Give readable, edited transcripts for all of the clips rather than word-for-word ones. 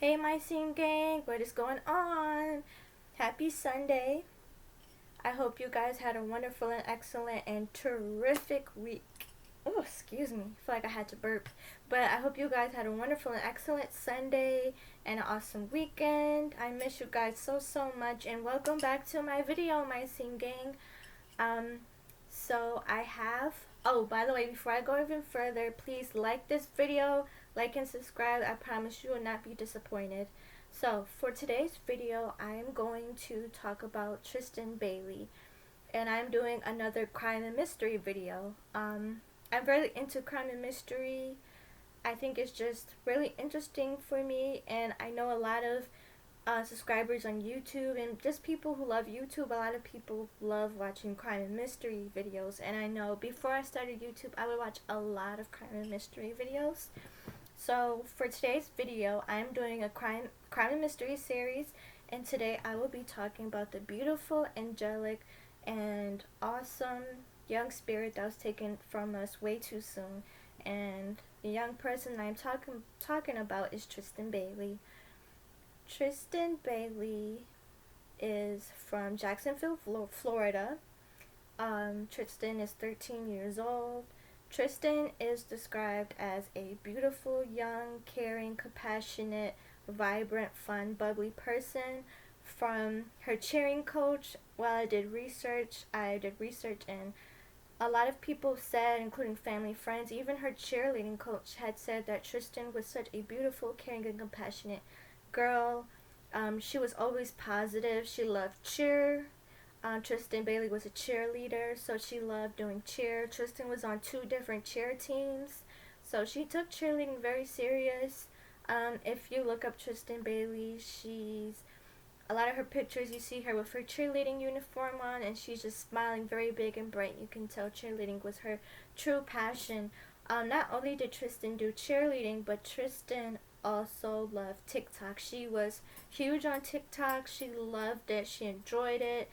Hey Myscene Gang, what is going on? Happy Sunday. I hope you guys had a wonderful and excellent and terrific week. Oh, excuse me. I feel like I had to burp. But I hope you guys had a wonderful and excellent Sunday and an awesome weekend. I miss you guys so much, and welcome back to my video, Myscene Gang. Um, so I have, oh, by the way, before I go even further, please like this video, like and subscribe. I promise you will not be disappointed. So for today's video, I'm going to talk about Tristyn Bailey, and I'm doing another crime and mystery video. I'm really into crime and mystery. I think it's just really interesting for me, and I know a lot of subscribers on YouTube and just people who love YouTube. A lot of people love watching crime and mystery videos, and I know before I started YouTube I would watch a lot of crime and mystery videos. So for today's video, I'm doing a crime and mystery series, and today I will be talking about the beautiful, angelic, and awesome young spirit that was taken from us way too soon. And the young person I'm talking about is Tristyn Bailey. Tristyn Bailey is from Jacksonville, Florida. Tristyn is 13 years old. Tristyn is described as a beautiful, young, caring, compassionate, vibrant, fun, bubbly person. From her cheering coach, while I did research and a lot of people said, including family, friends, even her cheerleading coach had said that Tristyn was such a beautiful, caring, and compassionate girl. She was always positive. She loved cheer. Tristyn Bailey was a cheerleader, so she loved doing cheer. Tristyn was on 2 different cheer teams, so she took cheerleading very serious. If you look up Tristyn Bailey, a lot of her pictures, you see her with her cheerleading uniform on, and she's just smiling very big and bright. You can tell cheerleading was her true passion. Not only did Tristyn do cheerleading, but Tristyn also loved TikTok. She was huge on TikTok. She loved it. She enjoyed it.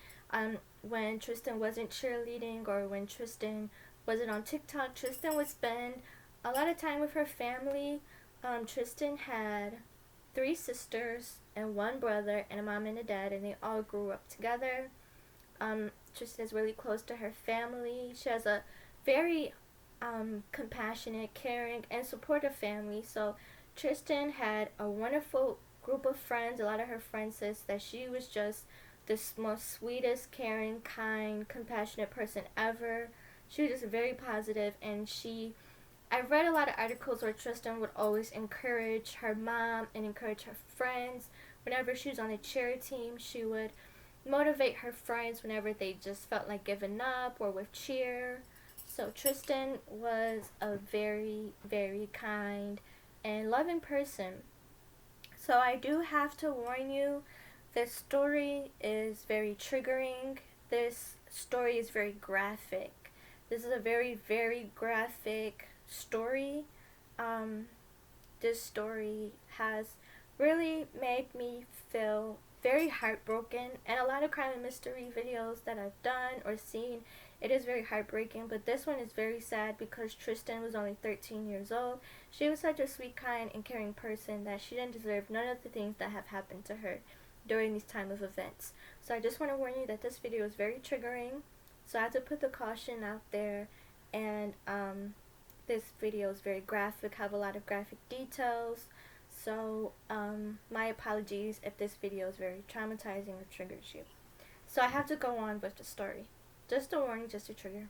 When Tristyn wasn't cheerleading or when Tristyn wasn't on TikTok, Tristyn would spend a lot of time with her family. Tristyn had 3 sisters and 1 brother and a mom and a dad, and they all grew up together. Tristyn is really close to her family. She has a very compassionate, caring, and supportive family. So Tristyn had a wonderful group of friends. A lot of her friends says that she was just the most sweetest, caring, kind, compassionate person ever. She was just very positive, and I read a lot of articles where Tristyn would always encourage her mom and encourage her friends. Whenever she was on a cheer team, she would motivate her friends whenever they just felt like giving up or with cheer. So Tristyn was a very, very kind and loving person. So I do have to warn you, this story is very triggering. This story is very graphic. This is a very, very graphic story. This story has really made me feel very heartbroken, and a lot of crime and mystery videos that I've done or seen, it is very heartbreaking, but this one is very sad because Tristyn was only 13 years old. She was such a sweet, kind, and caring person that she didn't deserve none of the things that have happened to her during these time of events. So I just want to warn you that this video is very triggering, so I have to put the caution out there. And this video is very graphic, have a lot of graphic details, so my apologies if this video is very traumatizing or triggers you. So I have to go on with the story. Just a warning, just a trigger.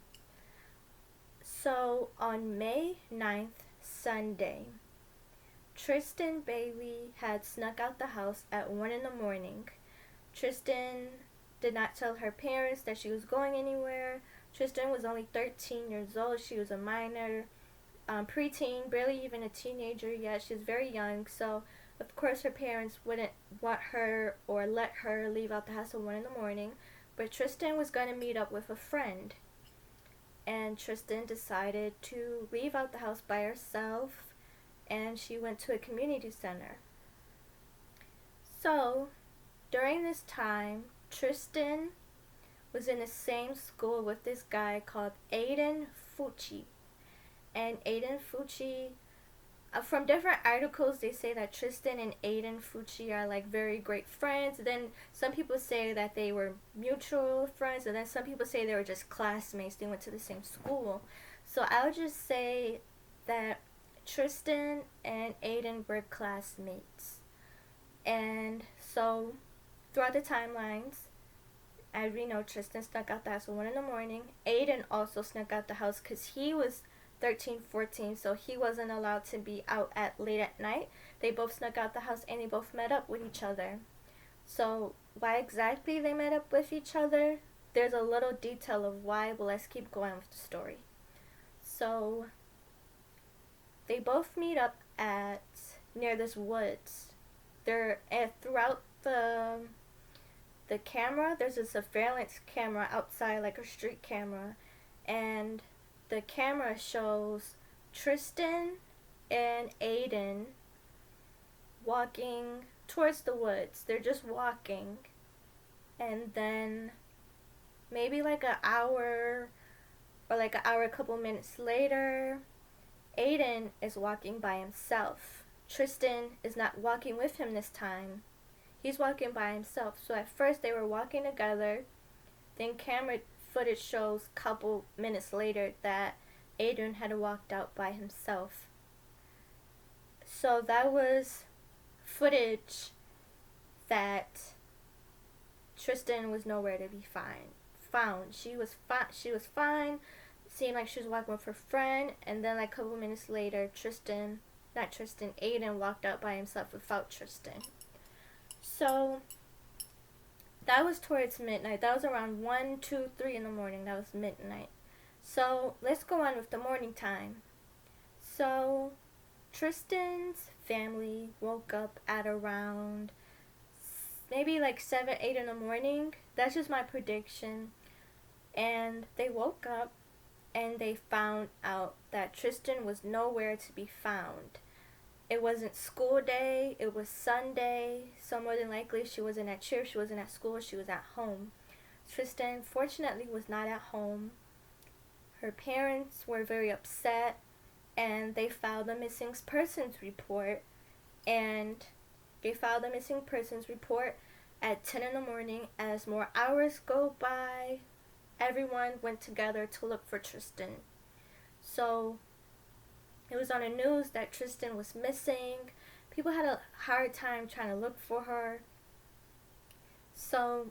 So on May 9th, Sunday, Tristyn Bailey had snuck out the house at 1 in the morning. Tristyn did not tell her parents that she was going anywhere. Tristyn was only 13 years old. She was a minor, preteen, barely even a teenager yet. She was very young, so of course her parents wouldn't want her or let her leave out the house at 1 in the morning. But Tristyn was going to meet up with a friend, and Tristyn decided to leave out the house by herself, and she went to a community center. So during this time, Tristyn was in the same school with this guy called Aiden Fucci. And Aiden Fucci from different articles, they say that Tristyn and Aiden Fucci are like very great friends. Then some people say that they were mutual friends, and then some people say they were just classmates. They went to the same school. So I'll just say that Tristyn and Aiden were classmates. And so throughout the timelines, as we know, Tristyn snuck out the house at 1 in the morning. Aiden also snuck out the house because he was 13, 14, so he wasn't allowed to be out at late at night. They both snuck out the house and they both met up with each other. So why exactly they met up with each other, there's a little detail of why, but let's keep going with the story. So they both meet up at near this woods. They're throughout the camera, there's a surveillance camera outside, like a street camera, and the camera shows Tristyn and Aiden walking towards the woods. They're just walking, and then maybe like an hour or like an hour, a couple minutes later, Aiden is walking by himself. Tristyn is not walking with him this time. He's walking by himself. So at first they were walking together. Then camera footage shows a couple minutes later that Aiden had walked out by himself. So that was footage that Tristyn was nowhere to be found. She was fine. Seemed like she was walking with her friend, and then like a couple minutes later, Aiden walked out by himself without Tristyn. So that was towards midnight. That was around 1, 2, 3 in the morning. That was midnight. So let's go on with the morning time. So Tristyn's family woke up at around maybe like 7, 8 in the morning. That's just my prediction. And they woke up and they found out that Tristyn was nowhere to be found. It wasn't school day, it was Sunday, so more than likely she wasn't at church, she wasn't at school, she was at home. Tristyn, fortunately, was not at home. Her parents were very upset, and they filed a missing persons report, at 10 in the morning. As more hours go by, everyone went together to look for Tristyn. So it was on the news that Tristyn was missing. People had a hard time trying to look for her. So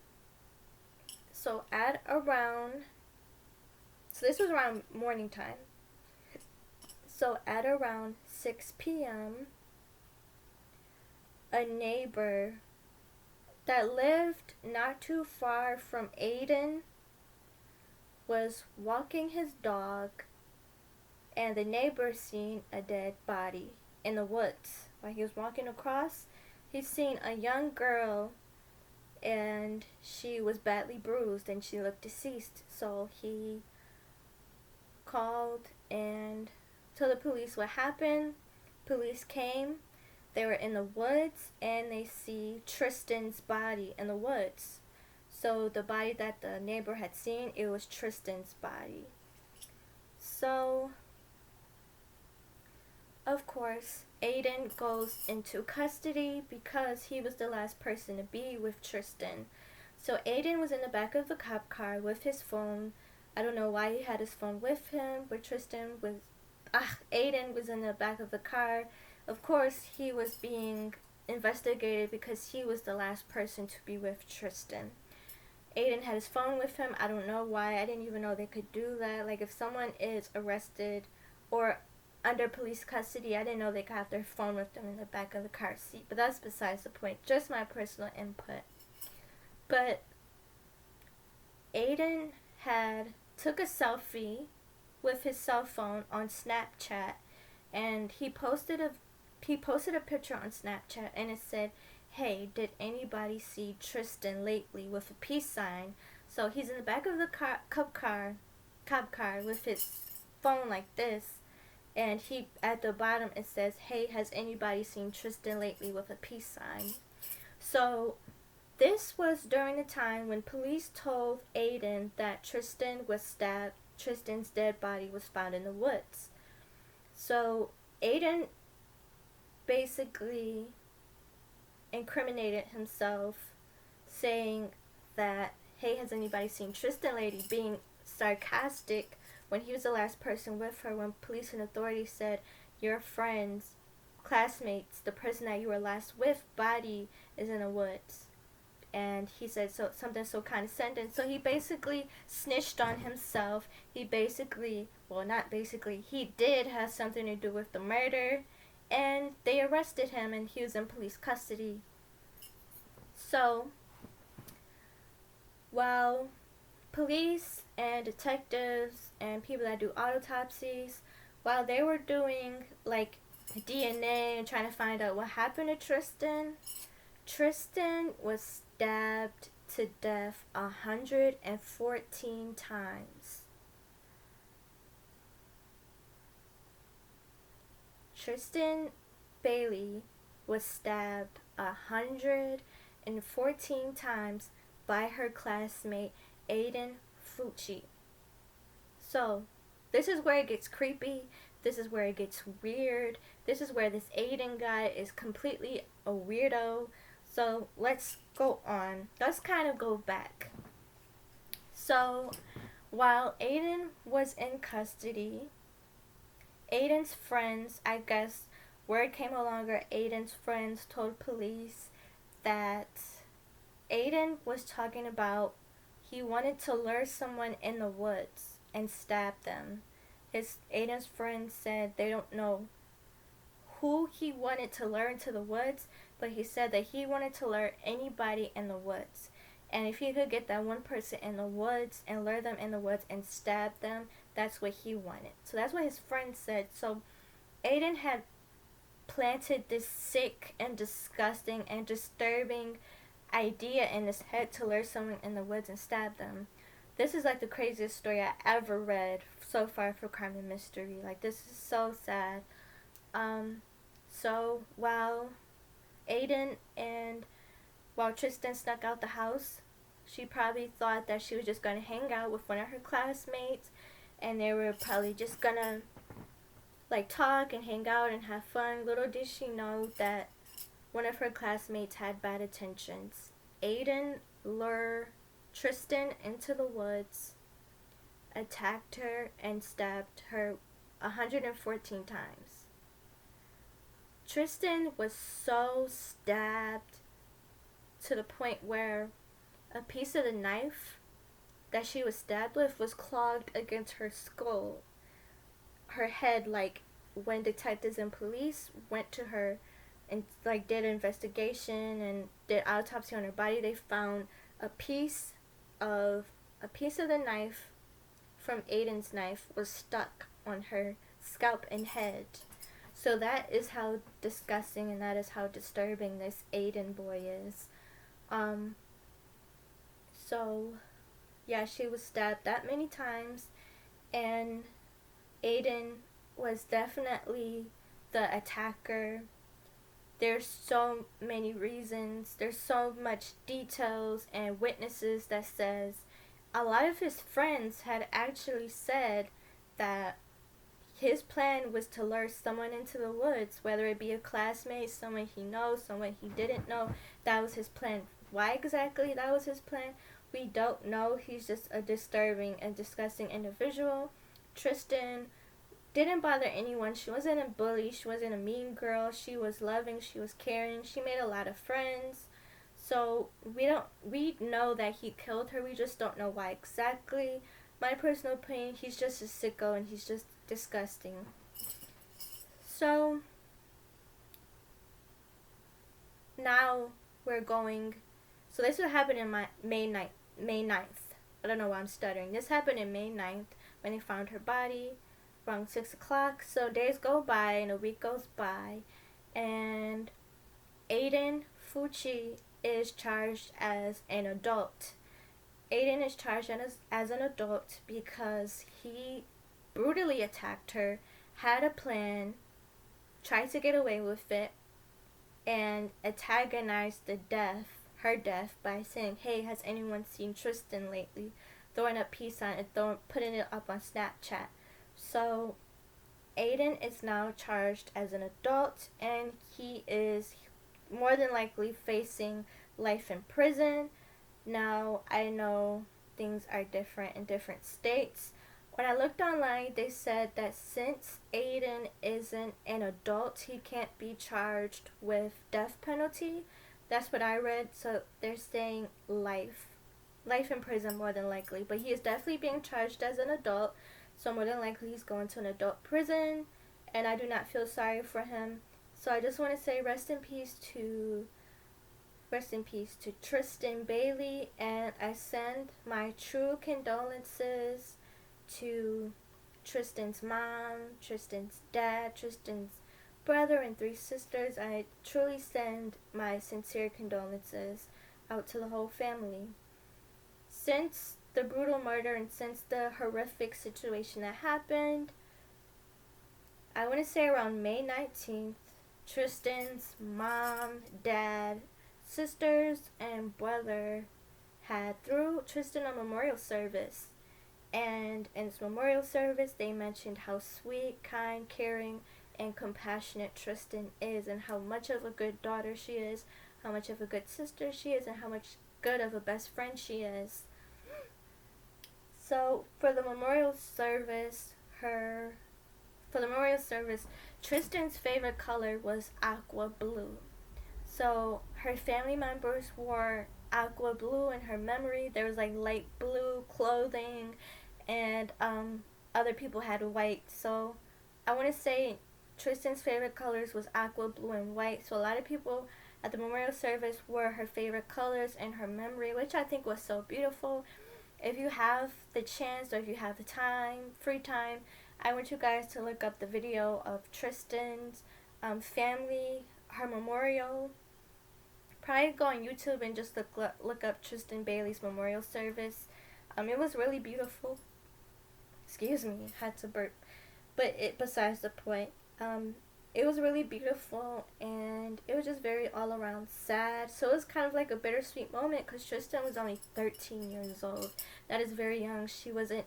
this was around morning time. So at around 6 p.m., a neighbor that lived not too far from Aiden was walking his dog, and the neighbor seen a dead body in the woods. While he was walking across, he seen a young girl, and she was badly bruised and she looked deceased. So he called and told the police what happened. Police came. They were in the woods, and they see Tristyn's body in the woods. So the body that the neighbor had seen, it was Tristyn's body. So of course, Aiden goes into custody because he was the last person to be with Tristyn. So Aiden was in the back of the cop car with his phone. I don't know why he had his phone with him, but Aiden was in the back of the car. Of course, he was being investigated because he was the last person to be with Tristyn. Aiden had his phone with him. I don't know why. I didn't even know they could do that. Like, if someone is arrested or under police custody, I didn't know they could have their phone with them in the back of the car seat. But that's besides the point. Just my personal input. But Aiden took a selfie with his cell phone on Snapchat, and he posted a picture on Snapchat, and it said, "Hey, did anybody see Tristyn lately?" with a peace sign. So he's in the back of the cop car with his phone like this, and at the bottom it says, "Hey, has anybody seen Tristyn lately?" with a peace sign. So this was during the time when police told Aiden that Tristyn was stabbed. Tristyn's dead body was found in the woods. So Aiden basically incriminated himself, saying that, hey, has anybody seen Tristyn lady, being sarcastic when he was the last person with her, when police and authorities said your friends, classmates, the person that you were last with, body is in the woods. And he said something so condescending. So he basically snitched on himself. He basically, well, not basically, he did have something to do with the murder. And they arrested him and he was in police custody. So, while police and detectives and people that do autopsies, while they were doing like DNA and trying to find out what happened to Tristyn was stabbed to death 114 times. Tristyn Bailey was stabbed 114 times by her classmate Aiden Fucci. So, this is where it gets creepy. This is where it gets weird. This is where this Aiden guy is completely a weirdo. So, let's go on. Let's kind of go back. So, while Aiden was in custody, Aiden's friends, I guess, word came along where Aiden's friends told police that Aiden was talking about he wanted to lure someone in the woods and stab them. Aiden's friends said they don't know who he wanted to lure into the woods, but he said that he wanted to lure anybody in the woods. And if he could get that one person in the woods and lure them in the woods and stab them, that's what he wanted. So that's what his friends said. So Aiden had planted this sick and disgusting and disturbing idea in his head to lure someone in the woods and stab them. This is like the craziest story I ever read so far for crime and mystery. Like, this is so sad. So while Tristyn snuck out the house, she probably thought that she was just going to hang out with one of her classmates and they were probably just gonna like talk and hang out and have fun. Little did she know that one of her classmates had bad intentions. Aiden lured Tristyn into the woods, attacked her, and stabbed her 114 times. Tristyn was so stabbed to the point where a piece of the knife that she was stabbed with was clogged against her skull. Her head, like, when detectives and police went to her and like did an investigation and did autopsy on her body, they found a piece of the knife from Aiden's knife was stuck on her scalp and head. So that is how disgusting and that is how disturbing this Aiden boy is. So yeah, she was stabbed that many times, and Aiden was definitely the attacker. There's so many reasons, there's so much details and witnesses that says a lot of his friends had actually said that his plan was to lure someone into the woods, whether it be a classmate, someone he knows, someone he didn't know. That was his plan. Why exactly that was his plan, we don't know. He's just a disturbing and disgusting individual. Tristyn didn't bother anyone. She wasn't a bully. She wasn't a mean girl. She was loving. She was caring. She made a lot of friends. So we know that he killed her. We just don't know why exactly. My personal opinion, he's just a sicko and he's just disgusting. So now we're going. So this would happen in May 9th. I don't know why I'm stuttering. This happened in May 9th when they found her body around 6 o'clock. So days go by and a week goes by, and Aiden Fucci is charged as an adult. Aiden is charged as an adult because he brutally attacked her, had a plan, tried to get away with it, and antagonized her death by saying, hey, has anyone seen Tristyn lately? Throwing up peace sign and putting it up on Snapchat. So Aiden is now charged as an adult, and he is more than likely facing life in prison. Now, I know things are different in different states. When I looked online, they said that since Aiden isn't an adult, he can't be charged with death penalty. That's what I read, so they're saying life. Life in prison more than likely, but he is definitely being charged as an adult, so more than likely he's going to an adult prison, and I do not feel sorry for him. So I just want to say rest in peace to Tristyn Bailey, and I send my true condolences to Tristyn's mom, Tristyn's dad, Tristyn's brother, and 3 sisters. I truly send my sincere condolences out to the whole family. Since the brutal murder and since the horrific situation that happened, I want to say around May 19th, Tristyn's mom, dad, sisters, and brother threw Tristyn a memorial service. And in this memorial service, they mentioned how sweet, kind, caring, and compassionate Tristyn is, and how much of a good daughter she is, how much of a good sister she is, and how much good of a best friend she is. So for the memorial service, Tristyn's favorite color was aqua blue. So her family members wore aqua blue in her memory. There was like light blue clothing, and other people had white. So I want to say Tristyn's favorite colors was aqua blue and white. So a lot of people at the memorial service wore her favorite colors in her memory, which I think was so beautiful. If you have the chance, or if you have the time, free time, I want you guys to look up the video of Tristyn's family, her memorial. Probably go on YouTube and just look up Tristyn Bailey's memorial service. It was really beautiful. Excuse me, had to burp. But besides the point. It was really beautiful, and it was just very all around sad. So it was kind of like a bittersweet moment because Tristyn was only 13 years old. That is very young. She wasn't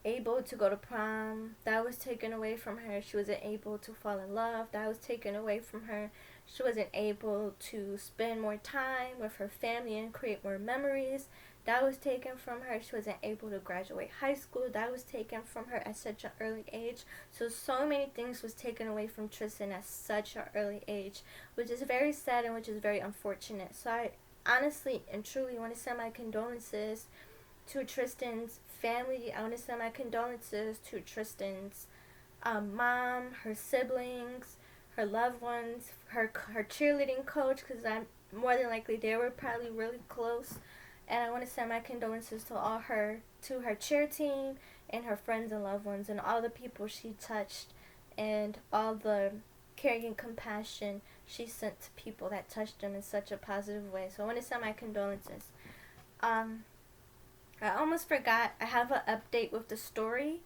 able to go to prom. That was taken away from her. She wasn't able to fall in love. That was taken away from her. She wasn't able to spend more time with her family and create more memories. That was taken from her. She wasn't able to graduate high school. That was taken from her at such an early age. So many things was taken away from Tristyn at such an early age, which is very sad and which is very unfortunate. So I honestly and truly want to send my condolences to Tristyn's family. I want to send my condolences to Tristyn's mom, her siblings, her loved ones, her cheerleading coach, because I'm more than likely they were probably really close. And I want to send my condolences to her cheer team and her friends and loved ones and all the people she touched and all the caring and compassion she sent to people that touched them in such a positive way. So I want to send my condolences. I almost forgot, I have an update with the story.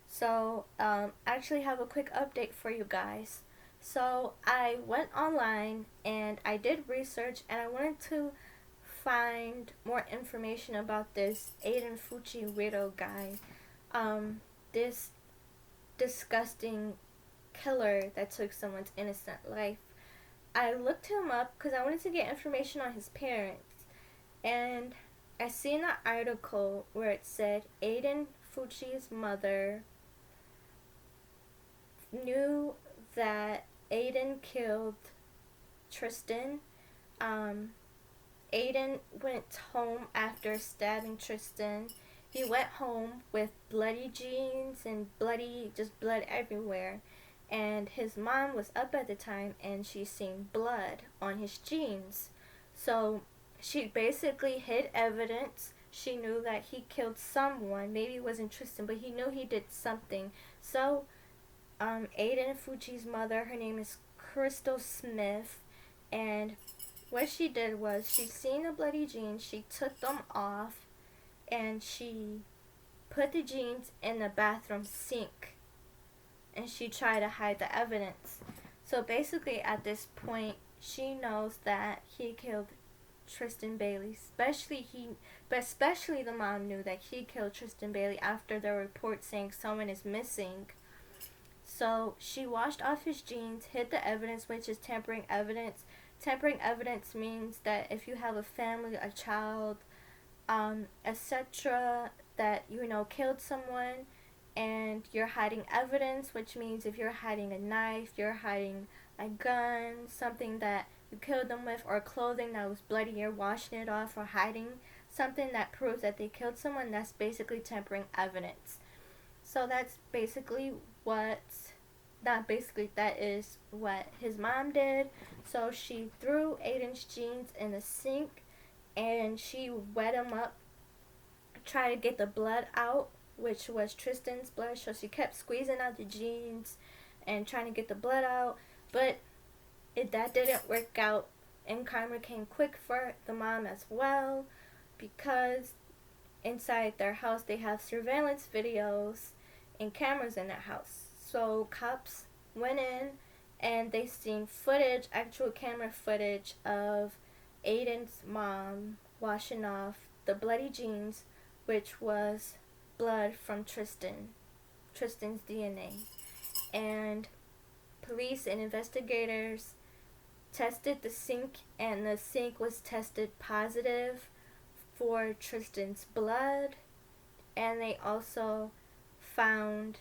So I actually have a quick update for you guys. So I went online and I did research, and I wanted to find more information about this Aiden Fucci weirdo guy, this disgusting killer that took someone's innocent life. I looked him up because I wanted to get information on his parents, and I seen an article where it said Aiden Fucci's mother knew that Aiden killed Tristyn. Aiden went home after stabbing Tristyn. He went home with bloody jeans and blood everywhere. And his mom was up at the time, and she seen blood on his jeans. So she basically hid evidence. She knew that he killed someone. Maybe it wasn't Tristyn, but he knew he did something. So Aiden Fucci's mother, her name is Crystal Smith, and what she did was she seen the bloody jeans, she took them off, and she put the jeans in the bathroom sink, and she tried to hide the evidence. So basically at this point, she knows that he killed Tristyn Bailey. Especially the mom knew that he killed Tristyn Bailey after the report saying someone is missing. So she washed off his jeans, hid the evidence, which is tampering evidence. Tampering evidence means that if you have a family, a child, etc., that, you know, killed someone and you're hiding evidence, which means if you're hiding a knife, you're hiding a gun, something that you killed them with, or clothing that was bloody, you're washing it off, or hiding something that proves that they killed someone, that's basically tampering evidence. So that's basically what, not basically, that is what his mom did. So she threw Aiden's jeans in the sink and she wet them up, tried to get the blood out, which was Tristyn's blood. So she kept squeezing out the jeans and trying to get the blood out, but that didn't work out, and karma came quick for the mom as well, because inside their house they have surveillance videos and cameras in their house. So cops went in and they seen footage, actual camera footage of Aiden's mom washing off the bloody jeans, which was blood from Tristyn's DNA. And police and investigators tested the sink, and the sink was tested positive for Tristyn's blood, and they also found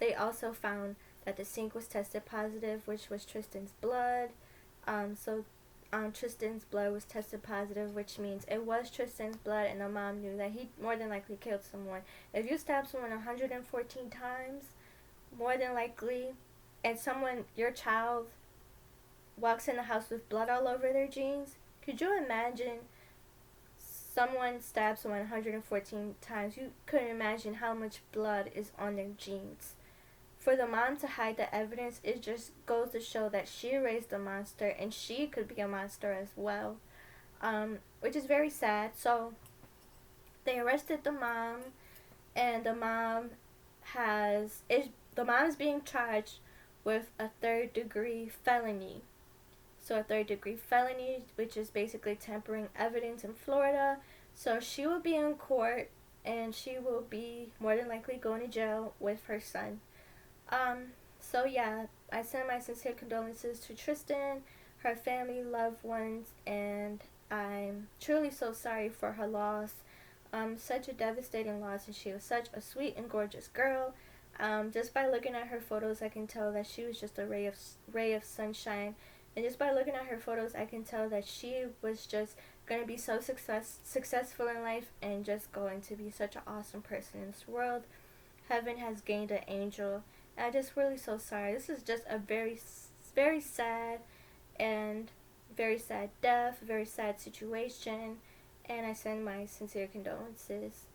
that the sink was tested positive, which was Tristyn's blood. Tristyn's blood was tested positive, which means it was Tristyn's blood, and the mom knew that he more than likely killed someone. If you stab someone 114 times, more than likely, and your child, walks in the house with blood all over their jeans, could you imagine someone stabs someone 114 times? You couldn't imagine how much blood is on their jeans. For the mom to hide the evidence, it just goes to show that she raised a monster, and she could be a monster as well, which is very sad. So they arrested the mom, and the mom is being charged with a third-degree felony. So a third-degree felony, which is basically tampering evidence in Florida. So she will be in court, and she will be more than likely going to jail with her son. So yeah, I send my sincere condolences to Tristyn, her family, loved ones, and I'm truly so sorry for her loss. Such a devastating loss, and she was such a sweet and gorgeous girl. Just by looking at her photos, I can tell that she was just a ray of sunshine. And just by looking at her photos, I can tell that she was just going to be so successful in life, and just going to be such an awesome person in this world. Heaven has gained an angel. And I'm just really so sorry. This is just a very, very sad and very sad death, very sad situation. And I send my sincere condolences.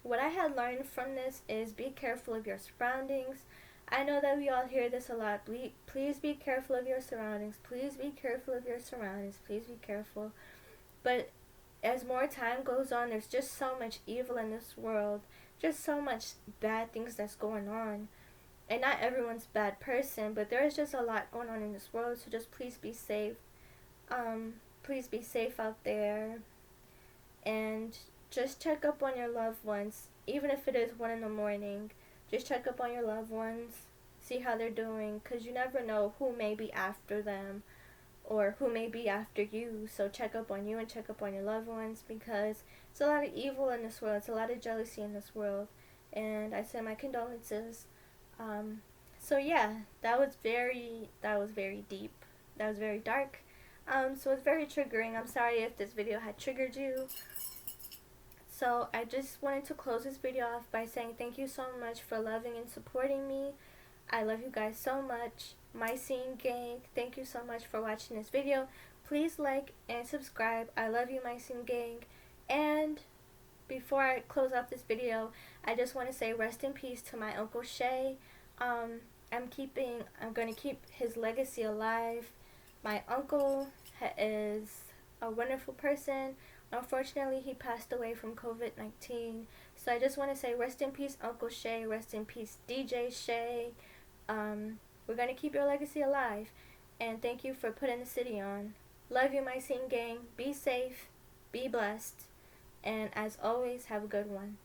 What I had learned from this is be careful of your surroundings. I know that we all hear this a lot. Please be careful of your surroundings. Please be careful of your surroundings. Please be careful. But as more time goes on, there's just so much evil in this world. Just so much bad things that's going on. And not everyone's a bad person, but there is just a lot going on in this world. So just please be safe. Please be safe out there. And just check up on your loved ones. Even if it is 1 a.m. Just check up on your loved ones, see how they're doing, because you never know who may be after them or who may be after you. So check up on you and check up on your loved ones, because it's a lot of evil in this world. It's a lot of jealousy in this world, and I send my condolences. So yeah, that was very deep. That was very dark. So it's very triggering. I'm sorry if this video had triggered you. So I just wanted to close this video off by saying thank you so much for loving and supporting me. I love you guys so much. Myscene Gang, thank you so much for watching this video. Please like and subscribe. I love you, Myscene Gang. And before I close off this video, I just want to say rest in peace to my Uncle Shay. I'm going to keep his legacy alive. My uncle is a wonderful person. Unfortunately, he passed away from COVID-19. So I just want to say rest in peace, Uncle Shay. Rest in peace, DJ Shay. We're going to keep your legacy alive. And thank you for putting the city on. Love you, Myscene Gang. Be safe. Be blessed. And as always, have a good one.